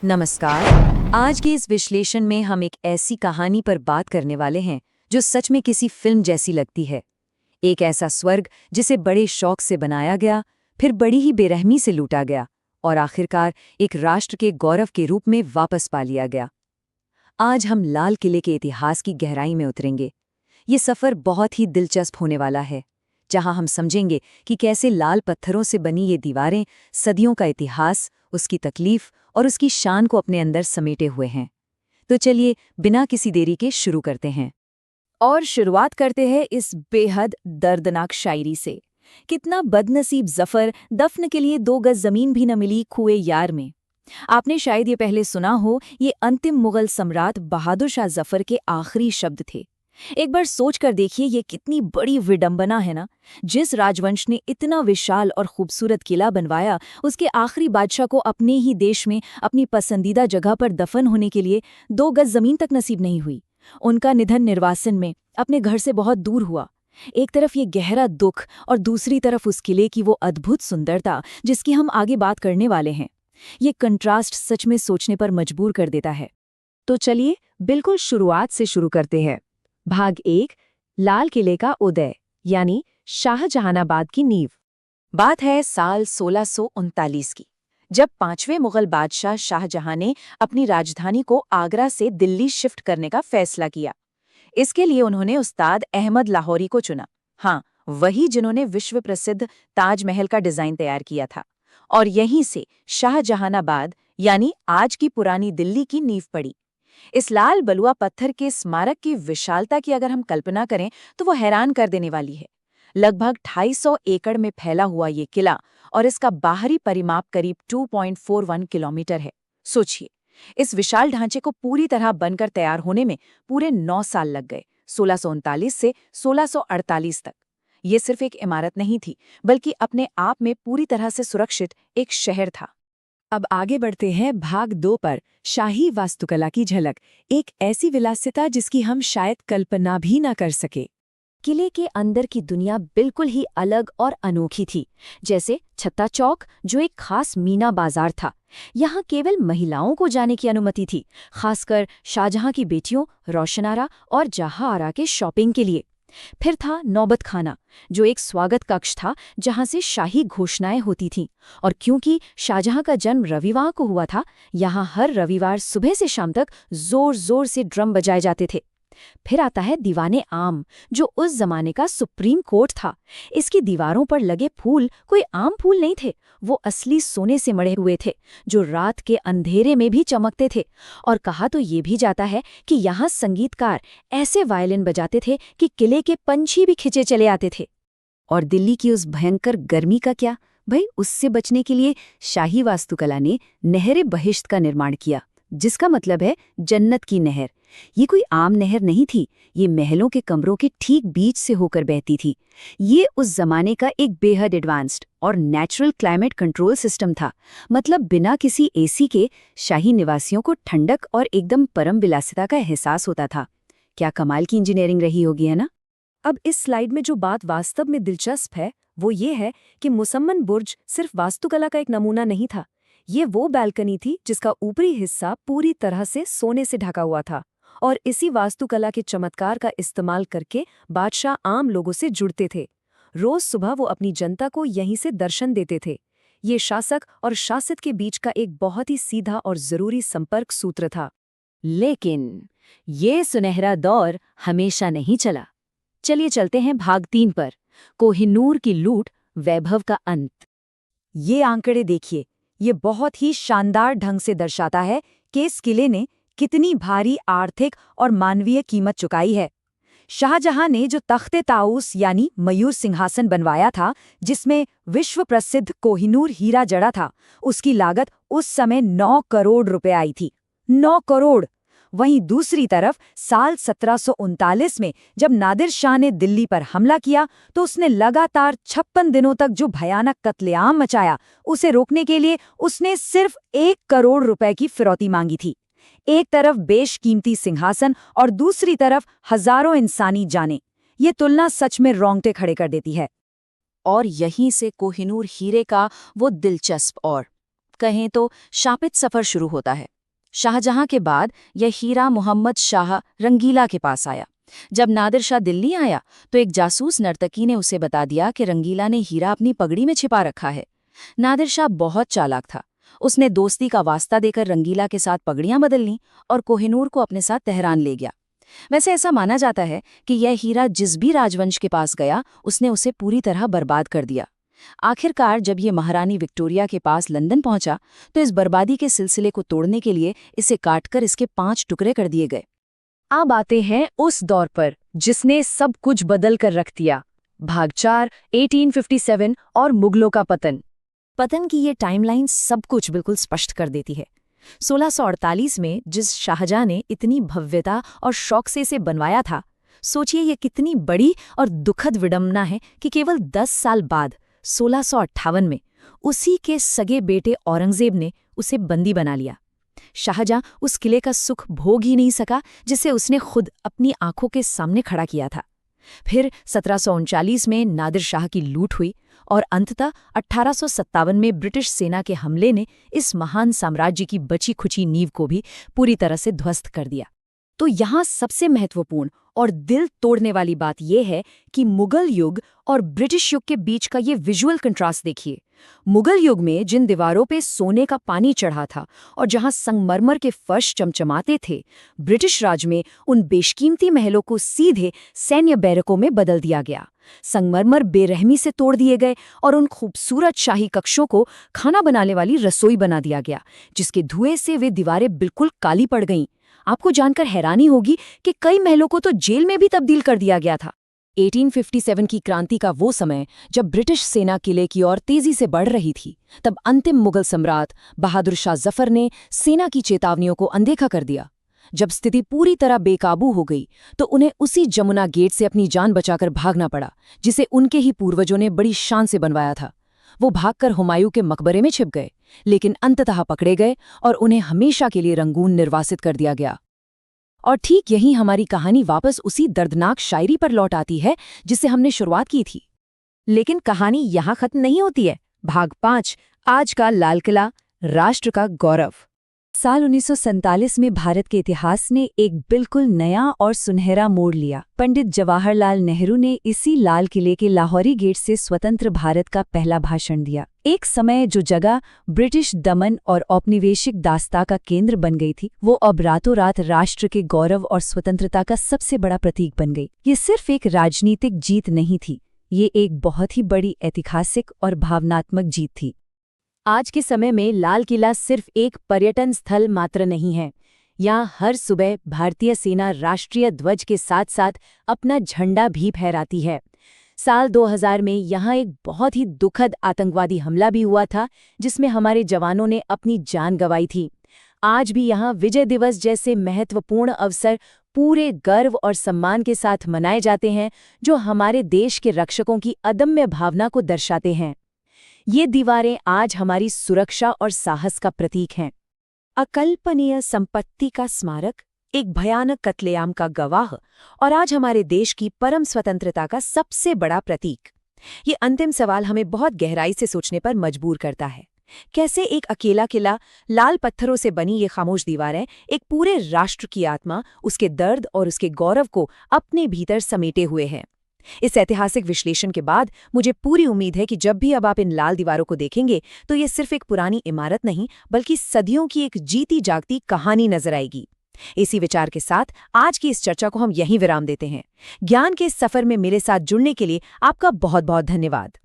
नमस्कार। आज के इस विश्लेषण में हम एक ऐसी कहानी पर बात करने वाले हैं जो सच में किसी फिल्म जैसी लगती है। एक ऐसा स्वर्ग जिसे बड़े शौक से बनाया गया, फिर बड़ी ही बेरहमी से लूटा गया और आखिरकार एक राष्ट्र के गौरव के रूप में वापस पा लिया गया। आज हम लाल किले के इतिहास की गहराई में उतरेंगे। ये सफ़र बहुत ही दिलचस्प होने वाला है, जहां हम समझेंगे कि कैसे लाल पत्थरों से बनी ये दीवारें सदियों का इतिहास, उसकी तकलीफ और उसकी शान को अपने अंदर समेटे हुए हैं। तो चलिए बिना किसी देरी के शुरू करते हैं। और शुरुआत करते हैं इस बेहद दर्दनाक शायरी से। कितना बदनसीब जफर, दफन के लिए 2 गज जमीन भी न मिली कुए यार में। आपने शायद ये पहले सुना हो, ये अंतिम मुगल सम्राट बहादुर शाह जफर के आखिरी शब्द थे। एक बार सोच कर देखिए, ये कितनी बड़ी विडंबना है ना। जिस राजवंश ने इतना विशाल और खूबसूरत किला बनवाया, उसके आखिरी बादशाह को अपने ही देश में अपनी पसंदीदा जगह पर दफन होने के लिए 2 गज जमीन तक नसीब नहीं हुई। उनका निधन निर्वासन में, अपने घर से बहुत दूर हुआ। एक तरफ ये गहरा दुख और दूसरी तरफ उस किले की वो अद्भुत सुंदरता जिसकी हम आगे बात करने वाले हैं। ये कंट्रास्ट सच में सोचने पर मजबूर कर देता है। तो चलिए बिल्कुल शुरुआत से शुरू करते हैं। भाग 1, लाल किले का उदय यानी शाहजहानाबाद की नींव। बात है साल 1639 की, जब 5वें मुगल बादशाह शाहजहां ने अपनी राजधानी को आगरा से दिल्ली शिफ्ट करने का फैसला किया। इसके लिए उन्होंने उस्ताद अहमद लाहौरी को चुना। हाँ, वही जिन्होंने विश्व प्रसिद्ध ताजमहल का डिजाइन तैयार किया था। और यहीं से शाहजहानाबाद यानी आज की पुरानी दिल्ली की नींव पड़ी। इस लाल बलुआ पत्थर के स्मारक की विशालता की अगर हम कल्पना करें तो वो हैरान कर देने वाली है। लगभग 250 एकड़ में फैला हुआ ये किला और इसका बाहरी परिमाप करीब 2.41 किलोमीटर है। सोचिए, इस विशाल ढांचे को पूरी तरह बनकर तैयार होने में पूरे 9 साल लग गए, 1639 से 1648 तक। ये सिर्फ एक इमारत नहीं थी, बल्कि अपने आप में पूरी तरह से सुरक्षित एक शहर था। अब आगे बढ़ते हैं भाग 2 पर, शाही वास्तुकला की झलक। एक ऐसी विलासिता जिसकी हम शायद कल्पना भी ना कर सके। किले के अंदर की दुनिया बिल्कुल ही अलग और अनोखी थी। जैसे छत्ता चौक, जो एक खास मीना बाजार था। यहाँ केवल महिलाओं को जाने की अनुमति थी, खासकर शाहजहां की बेटियों रोशनारा और जहांआरा के शॉपिंग के लिए। फिर था नौबत खाना, जो एक स्वागत कक्ष था जहां से शाही घोषणाएं होती थीं। और क्योंकि शाहजहां का जन्म रविवार को हुआ था, यहाँ हर रविवार सुबह से शाम तक जोर जोर से ड्रम बजाए जाते थे। फिर आता है दीवाने आम, जो उस जमाने का सुप्रीम कोर्ट था। इसकी दीवारों पर लगे फूल कोई आम फूल नहीं थे, वो असली सोने से मढ़े हुए थे, जो रात के अंधेरे में भी चमकते थे। और कहा तो ये भी जाता है कि यहाँ संगीतकार ऐसे वायलिन बजाते थे कि किले के पंछी भी खिंचे चले आते थे। और दिल्ली की उस भयंकर गर्मी का क्या भाई, उससे बचने के लिए शाही वास्तुकला ने नहर बहिश्त का निर्माण किया, जिसका मतलब है जन्नत की नहर। ये कोई आम नहर नहीं थी, ये महलों के कमरों के ठीक बीच से होकर बहती थी। ये उस जमाने का एक बेहद एडवांस्ड और नेचुरल क्लाइमेट कंट्रोल सिस्टम था। मतलब बिना किसी एसी के शाही निवासियों को ठंडक और एकदम परम विलासिता का एहसास होता था। क्या कमाल की इंजीनियरिंग रही होगी, है ना। अब इस स्लाइड में जो बात वास्तव में दिलचस्प है वो ये है कि मुसम्मन बुर्ज सिर्फ वास्तुकला का एक नमूना नहीं था। ये वो बालकनी थी जिसका ऊपरी हिस्सा पूरी तरह से सोने से ढका हुआ था। और इसी वास्तुकला के चमत्कार का इस्तेमाल करके बादशाह आम लोगों से जुड़ते थे। रोज सुबह वो अपनी जनता को यहीं से दर्शन देते थे। ये शासक और शासित के बीच का एक बहुत ही सीधा और जरूरी संपर्क सूत्र था। लेकिन ये सुनहरा दौर हमेशा नहीं चला। चलिए चलते हैं भाग 3 पर, कोहिनूर की लूट, वैभव का अंत। ये आंकड़े देखिए, ये बहुत ही शानदार ढंग से दर्शाता है कि इस किले ने कितनी भारी आर्थिक और मानवीय कीमत चुकाई है। शाहजहां ने जो तख्ते ताऊस यानी मयूर सिंहासन बनवाया था, जिसमें विश्व प्रसिद्ध कोहिनूर हीरा जड़ा था, उसकी लागत उस समय 9 करोड़ रुपए आई थी। 9 करोड़। वहीं दूसरी तरफ साल 1739 में जब नादिर शाह ने दिल्ली पर हमला किया तो उसने लगातार 56 दिनों तक जो भयानक कत्लेआम मचाया, उसे रोकने के लिए उसने सिर्फ 1 करोड़ रुपए की फिरौती मांगी थी। एक तरफ बेशकीमती सिंहासन और दूसरी तरफ हजारों इंसानी जानें। ये तुलना सच में रोंगटे खड़े कर देती है। और यहीं से कोहिनूर हीरे का वो दिलचस्प और कहें तो शापित सफर शुरू होता है। शाहजहां के बाद यह हीरा मोहम्मद शाह रंगीला के पास आया। जब नादिर शाह दिल्ली आया तो एक जासूस नर्तकी ने उसे बता दिया कि रंगीला ने हीरा अपनी पगड़ी में छिपा रखा है। नादिर शाह बहुत चालाक था। उसने दोस्ती का वास्ता देकर रंगीला के साथ पगड़ियां बदल लीं और कोहिनूर को अपने साथ तेहरान ले गया। वैसे ऐसा माना जाता है कि यह हीरा जिस भी राजवंश के पास गया उसने उसे पूरी तरह बर्बाद कर दिया। आखिरकार जब ये महारानी विक्टोरिया के पास लंदन पहुंचा तो इस बर्बादी के सिलसिले को तोड़ने के लिए इसे काटकर इसके 5 टुकड़े कर दिए गए। अब आते हैं उस दौर पर जिसने सब कुछ बदल कर रख दिया। भाग 4 1857 और मुगलों का पतन। पतन की ये टाइमलाइन सब कुछ बिल्कुल स्पष्ट कर देती है। 1648 में जिस शाहजहां ने इतनी भव्यता और शौक से इसे बनवाया था, सोचिए ये कितनी बड़ी और दुखद विडंबना है कि केवल 10 साल बाद 1658 में उसी के सगे बेटे औरंगजेब ने उसे बंदी बना लिया। शाहजहां उस किले का सुख भोग ही नहीं सका जिसे उसने खुद अपनी आंखों के सामने खड़ा किया था। फिर 1739 में नादिर शाह की लूट हुई और अंततः 1857 में ब्रिटिश सेना के हमले ने इस महान साम्राज्य की बची खुची नींव को भी पूरी तरह से ध्वस्त कर दिया। तो यहाँ सबसे महत्वपूर्ण और दिल तोड़ने वाली बात यह है कि मुगल युग और ब्रिटिश युग के बीच का ये विजुअल कंट्रास्ट देखिए। मुगल युग में जिन दीवारों पे सोने का पानी चढ़ा था और जहां संगमरमर के फर्श चमचमाते थे, ब्रिटिश राज में उन बेशकीमती महलों को सीधे सैन्य बैरकों में बदल दिया गया। संगमरमर बेरहमी से तोड़ दिए गए और उन खूबसूरत शाही कक्षों को खाना बनाने वाली रसोई बना दिया गया, जिसके धुएं से वे दीवारें बिल्कुल काली पड़ गईं। आपको जानकर हैरानी होगी कि कई महलों को तो जेल में भी तब्दील कर दिया गया था। 1857 की क्रांति का वो समय जब ब्रिटिश सेना किले की ओर तेजी से बढ़ रही थी, तब अंतिम मुगल सम्राट बहादुर शाह जफर ने सेना की चेतावनियों को अनदेखा कर दिया। जब स्थिति पूरी तरह बेकाबू हो गई तो उन्हें उसी जमुना गेट से अपनी जान बचाकर भागना पड़ा, जिसे उनके ही पूर्वजों ने बड़ी शान से बनवाया था। वो भागकर हुमायूं के मकबरे में छिप गए, लेकिन अंततः पकड़े गए और उन्हें हमेशा के लिए रंगून निर्वासित कर दिया गया। और ठीक यही हमारी कहानी वापस उसी दर्दनाक शायरी पर लौट आती है जिससे हमने शुरुआत की थी। लेकिन कहानी यहाँ खत्म नहीं होती है। भाग 5 आज का लाल किला, राष्ट्र का गौरव। साल 1947 में भारत के इतिहास ने एक बिल्कुल नया और सुनहरा मोड़ लिया। पंडित जवाहरलाल नेहरू ने इसी लाल किले के लाहौरी गेट से स्वतंत्र भारत का पहला भाषण दिया। एक समय जो जगह ब्रिटिश दमन और औपनिवेशिक दास्ता का केंद्र बन गई थी, वो अब रातों रात राष्ट्र के गौरव और स्वतंत्रता का सबसे बड़ा प्रतीक बन गई। ये सिर्फ एक राजनीतिक जीत नहीं थी, ये एक बहुत ही बड़ी ऐतिहासिक और भावनात्मक जीत थी। आज के समय में लाल किला सिर्फ एक पर्यटन स्थल मात्र नहीं है। यहाँ हर सुबह भारतीय सेना राष्ट्रीय ध्वज के साथ साथ अपना झंडा भी फहराती है। साल 2000 में यहाँ एक बहुत ही दुखद आतंकवादी हमला भी हुआ था, जिसमें हमारे जवानों ने अपनी जान गंवाई थी। आज भी यहाँ विजय दिवस जैसे महत्वपूर्ण अवसर पूरे गर्व और सम्मान के साथ मनाए जाते हैं, जो हमारे देश के रक्षकों की अदम्य भावना को दर्शाते हैं। ये दीवारें आज हमारी सुरक्षा और साहस का प्रतीक हैं। अकल्पनीय संपत्ति का स्मारक, एक भयानक कत्लेआम का गवाह और आज हमारे देश की परम स्वतंत्रता का सबसे बड़ा प्रतीक। ये अंतिम सवाल हमें बहुत गहराई से सोचने पर मजबूर करता है। कैसे एक अकेला किला, लाल पत्थरों से बनी ये खामोश दीवारें एक पूरे राष्ट्र की आत्मा, उसके दर्द और उसके गौरव को अपने भीतर समेटे हुए हैं। इस ऐतिहासिक विश्लेषण के बाद मुझे पूरी उम्मीद है कि जब भी अब आप इन लाल दीवारों को देखेंगे तो ये सिर्फ एक पुरानी इमारत नहीं, बल्कि सदियों की एक जीती जागती कहानी नजर आएगी। इसी विचार के साथ आज की इस चर्चा को हम यहीं विराम देते हैं। ज्ञान के इस सफर में मेरे साथ जुड़ने के लिए आपका बहुत बहुत धन्यवाद।